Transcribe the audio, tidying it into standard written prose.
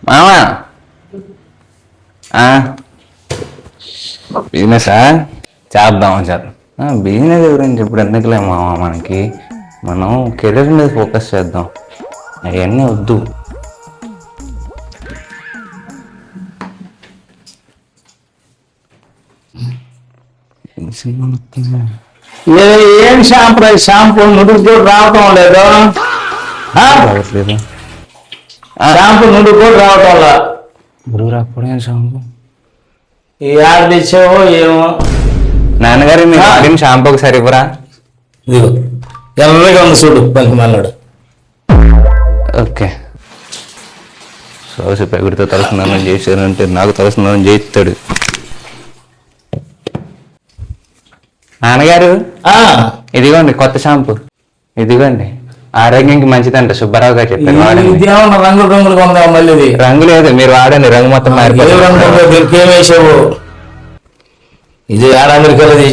మామా బిజినెసా చేద్దాం చేద్దాం. బిజినెస్ గురించి ఇప్పుడు ఎందుకులే మామ, మనకి మనం కెరీర్ మీద ఫోకస్ చేద్దాం. అవన్నీ వద్దు. ఏం షాంపూ షాంపూ నుడుకు కూడా రావటం లేదు. షాంపూ నుడుకు కూడా రావటం లేదు. గురువు రాకపోవడం షాంపూ ఈ యాడ్ తెచ్చావో ఏమో. నాన్నగారు మీరు వాడిన షాంపూ ఒకసారి ఇవ్వరా? ఇదిగో ఎర్రగా ఉంది చూడు పనికి మన్నాడు. ఓకే, సోసి పెగుడితో తలస్నానం చేశారంటే నాకు తలస్నానం చేయిస్తాడు. నాన్నగారు ఇదిగోండి కొత్త షాంపూ, ఇదిగోండి ఆరోగ్యానికి మంచిదంట, సుబ్బారావు గారు చెప్పారు. రంగులు రంగులుగా ఉందా? మళ్ళీ రంగు లేదు, మీరు వాడండి, రంగు మొత్తం మారిపోయింది. వేసావు ఇది ఏడాది తెచ్చావు.